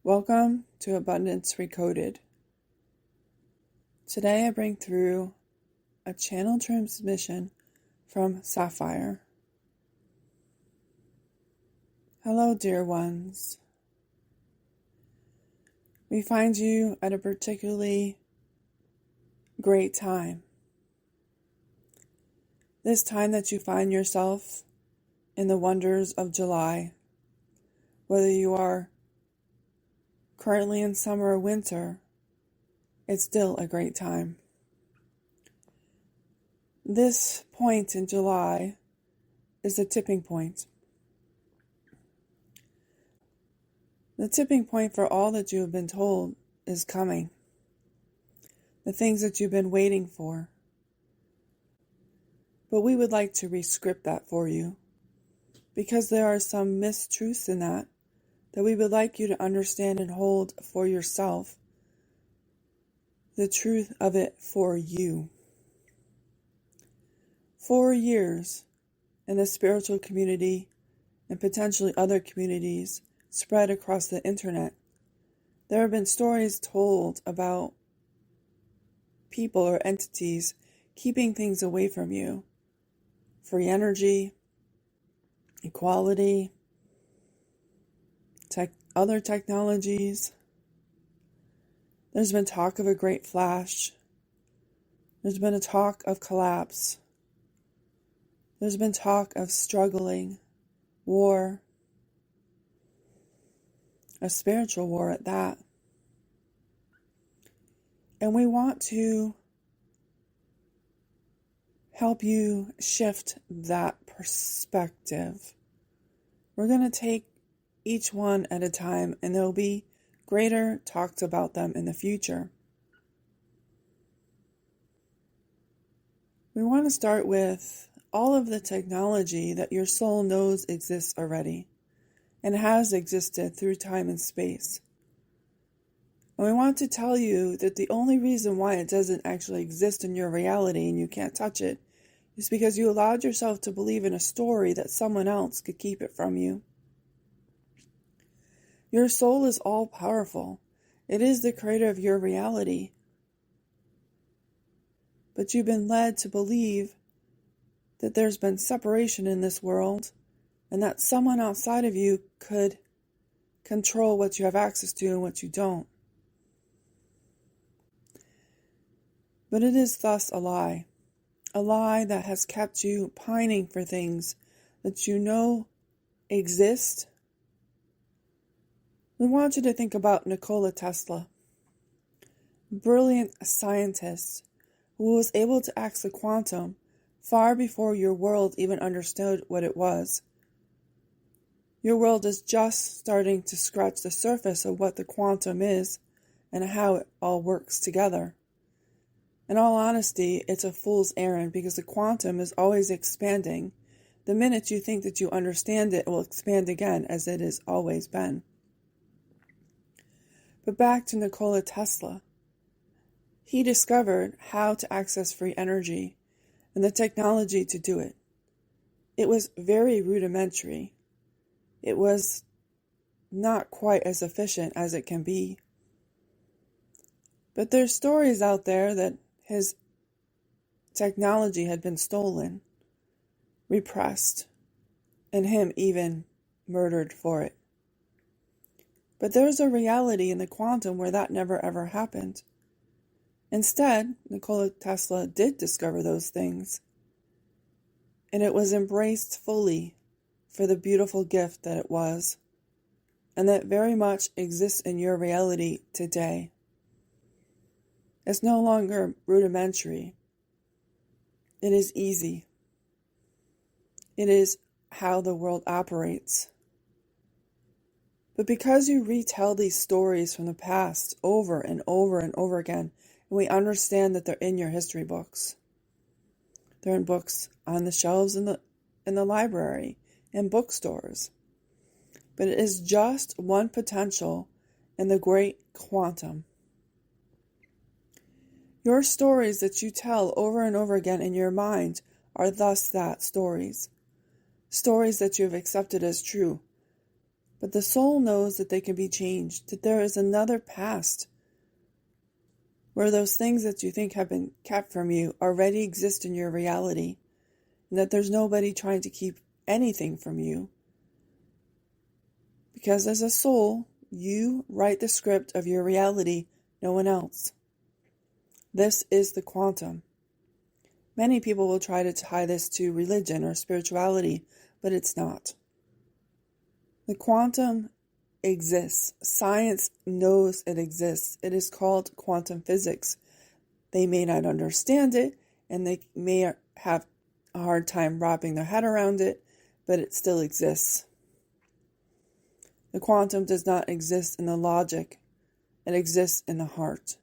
Welcome to Abundance Recoded. Today I bring through a channel transmission from Sapphire. Hello, dear ones. We find you at a particularly great time. This time that you find yourself in the wonders of July, whether you are currently in summer or winter, it's still a great time. This point in July is the tipping point. The tipping point for all that you have been told is coming. The things that you've been waiting for. But we would like to re-script that for you, because there are some mistruths in that we would like you to understand and hold for yourself. The truth of it for you. 4 years in the spiritual community and potentially other communities spread across the internet, there have been stories told about people or entities keeping things away from you. Free energy, equality, other technologies. There's been talk of a great flash. There's been a talk of collapse. There's been talk of struggling, war, a spiritual war at that. And we want to help you shift that perspective. We're going to take each one at a time, and there will be greater talks about them in the future. We want to start with all of the technology that your soul knows exists already and has existed through time and space. And we want to tell you that the only reason why it doesn't actually exist in your reality and you can't touch it is because you allowed yourself to believe in a story that someone else could keep it from you. Your soul is all-powerful. It is the creator of your reality. But you've been led to believe that there's been separation in this world and that someone outside of you could control what you have access to and what you don't. But it is thus a lie that has kept you pining for things that you know exist. We want you to think about Nikola Tesla, a brilliant scientist who was able to access the quantum far before your world even understood what it was. Your world is just starting to scratch the surface of what the quantum is and how it all works together. In all honesty, it's a fool's errand because the quantum is always expanding. The minute you think that you understand it, it will expand again as it has always been. But back to Nikola Tesla. He discovered how to access free energy and the technology to do it. It was very rudimentary. It was not quite as efficient as it can be. But there's stories out there that his technology had been stolen, repressed, and him even murdered for it. But there's a reality in the quantum where that never ever happened. Instead, Nikola Tesla did discover those things. And it was embraced fully for the beautiful gift that it was, and that very much exists in your reality today. It's no longer rudimentary. It is easy. It is how the world operates. But because you retell these stories from the past over and over and over again, and we understand that they're in your history books. They're in books on the shelves in the library, in bookstores. But it is just one potential in the great quantum. Your stories that you tell over and over again in your mind are thus that stories. Stories that you have accepted as true. But the soul knows that they can be changed, that there is another past where those things that you think have been kept from you already exist in your reality, and that there's nobody trying to keep anything from you. Because as a soul, you write the script of your reality, no one else. This is the quantum. Many people will try to tie this to religion or spirituality, but it's not. The quantum exists. Science knows it exists. It is called quantum physics. They may not understand it, and they may have a hard time wrapping their head around it, but it still exists. The quantum does not exist in the logic. It exists in the heart.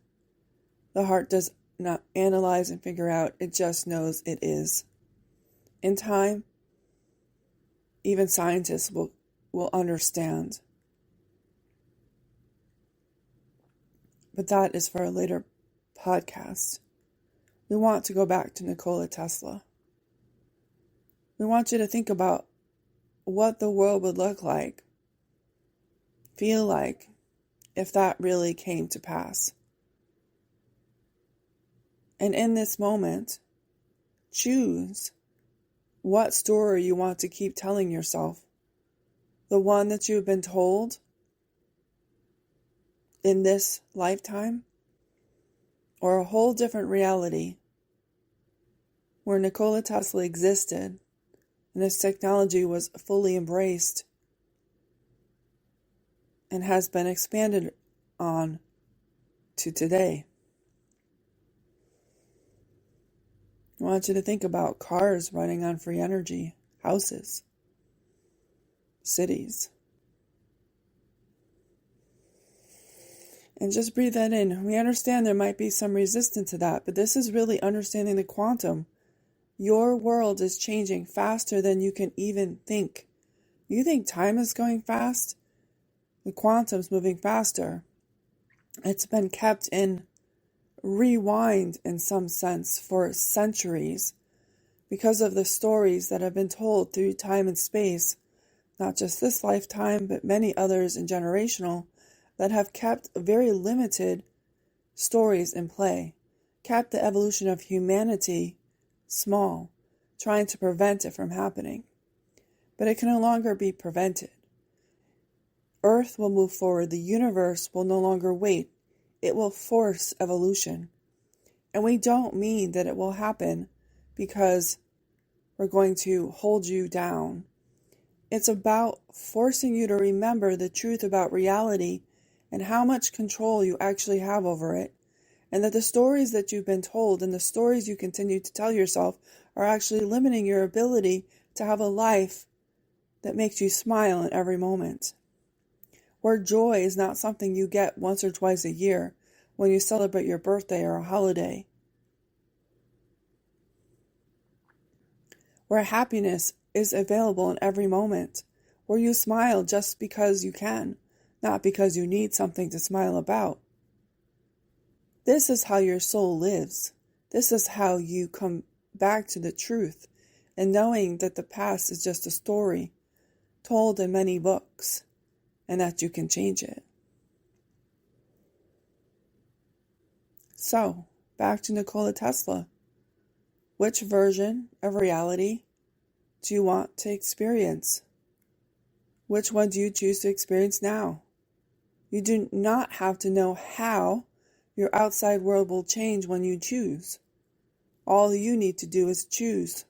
The heart does not analyze and figure out. It just knows it is. In time, even scientists will understand. But that is for a later podcast. We want to go back to Nikola Tesla. We want you to think about what the world would look like, feel like, if that really came to pass. And in this moment, choose what story you want to keep telling yourself. The one that you've been told in this lifetime, or a whole different reality where Nikola Tesla existed and this technology was fully embraced and has been expanded on to today. I want you to think about cars running on free energy, houses, cities. And just breathe that in. We understand there might be some resistance to that, but this is really understanding the quantum. Your world is changing faster than you can even think. You think time is going fast? The quantum's moving faster. It's been kept in rewind in some sense for centuries because of the stories that have been told through time and space, not just this lifetime, but many others in generational, that have kept very limited stories in play, kept the evolution of humanity small, trying to prevent it from happening. But it can no longer be prevented. Earth will move forward. The universe will no longer wait. It will force evolution. And we don't mean that it will happen because we're going to hold you down. It's about forcing you to remember the truth about reality and how much control you actually have over it, and that the stories that you've been told and the stories you continue to tell yourself are actually limiting your ability to have a life that makes you smile in every moment. Where joy is not something you get once or twice a year when you celebrate your birthday or a holiday. Where happiness is available in every moment. Where you smile just because you can, not because you need something to smile about. This is how your soul lives. This is how you come back to the truth and knowing that the past is just a story told in many books and that you can change it. So, back to Nikola Tesla. Which version of reality do you want to experience? Which one do you choose to experience now? You do not have to know how your outside world will change when you choose. All you need to do is choose.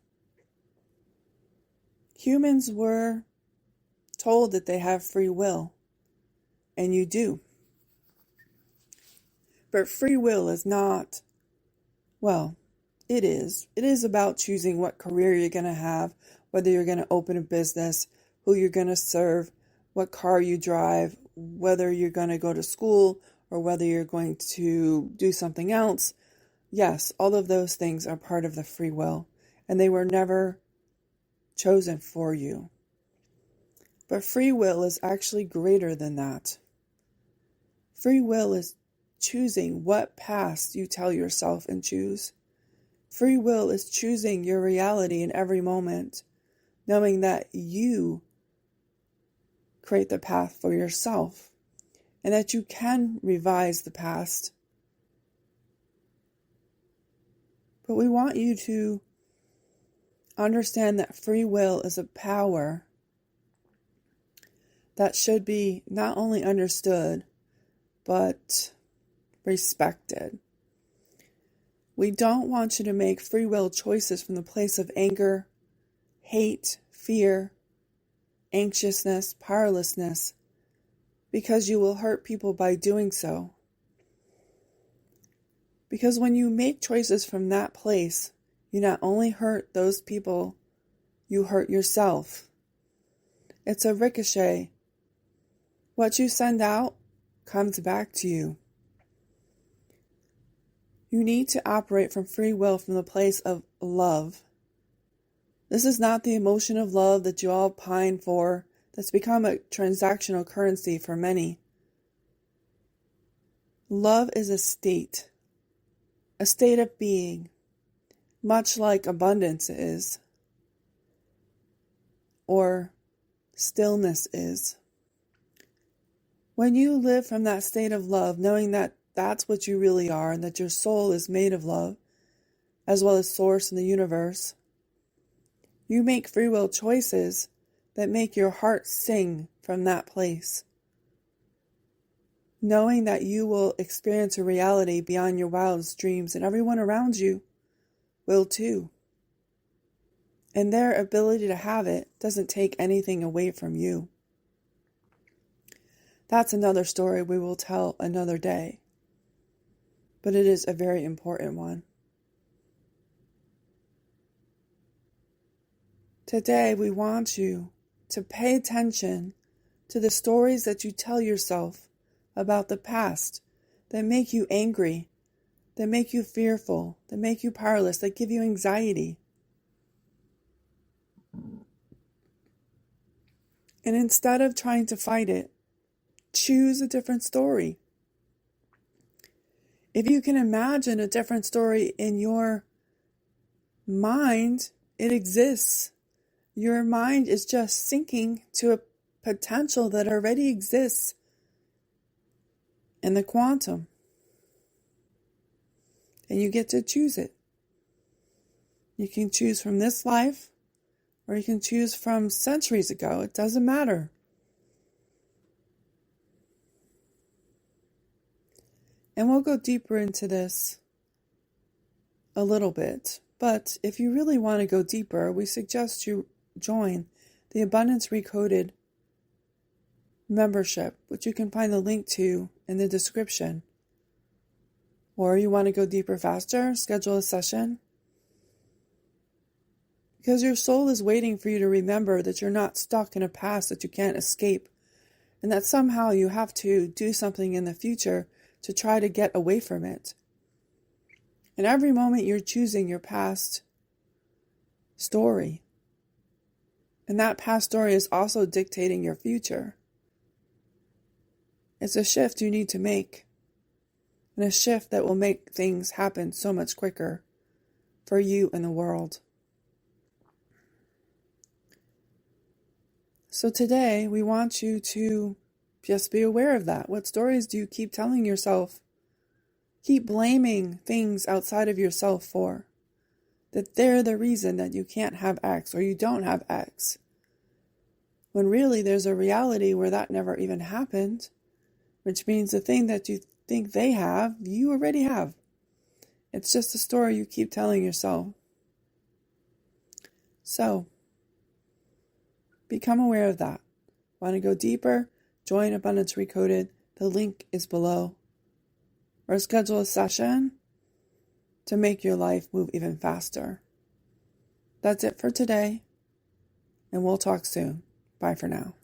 Humans were told that they have free will, and you do. But free will is not, well, it is. It is about choosing what career you're going to have, whether you're going to open a business, who you're going to serve, what car you drive, whether you're going to go to school or whether you're going to do something else. Yes, all of those things are part of the free will, and they were never chosen for you. But free will is actually greater than that. Free will is choosing what past you tell yourself and choose. Free will is choosing your reality in every moment, knowing that you create the path for yourself, and that you can revise the past. But we want you to understand that free will is a power that should be not only understood, but respected. We don't want you to make free will choices from the place of anger, hate, fear, anxiousness, powerlessness, because you will hurt people by doing so. Because when you make choices from that place, you not only hurt those people, you hurt yourself. It's a ricochet. What you send out comes back to you. You need to operate from free will from the place of love. This is not the emotion of love that you all pine for, that's become a transactional currency for many. Love is a state of being, much like abundance is, or stillness is. When you live from that state of love, knowing that that's what you really are and that your soul is made of love, as well as source in the universe, you make free will choices that make your heart sing from that place. Knowing that you will experience a reality beyond your wildest dreams, and everyone around you will too. And their ability to have it doesn't take anything away from you. That's another story we will tell another day. But it is a very important one. Today we want you to pay attention to the stories that you tell yourself about the past that make you angry, that make you fearful, that make you powerless, that give you anxiety. And instead of trying to fight it, choose a different story. If you can imagine a different story in your mind, it exists. Your mind is just sinking to a potential that already exists in the quantum. And you get to choose it. You can choose from this life, or you can choose from centuries ago. It doesn't matter. And we'll go deeper into this a little bit. But if you really want to go deeper, we suggest you join the Abundance Recoded membership, which you can find the link to in the description. Or you want to go deeper faster, schedule a session. Because your soul is waiting for you to remember that you're not stuck in a past that you can't escape, and that somehow you have to do something in the future to try to get away from it. And every moment you're choosing your past story. And that past story is also dictating your future. It's a shift you need to make. And a shift that will make things happen so much quicker for you and the world. So today we want you to just be aware of that. What stories do you keep telling yourself? Keep blaming things outside of yourself for. That they're the reason that you can't have X or you don't have X. When really there's a reality where that never even happened. Which means the thing that you think they have, you already have. It's just a story you keep telling yourself. So, become aware of that. Want to go deeper? Join Abundance Recoded. The link is below. Or schedule a session to make your life move even faster. That's it for today. And we'll talk soon. Bye for now.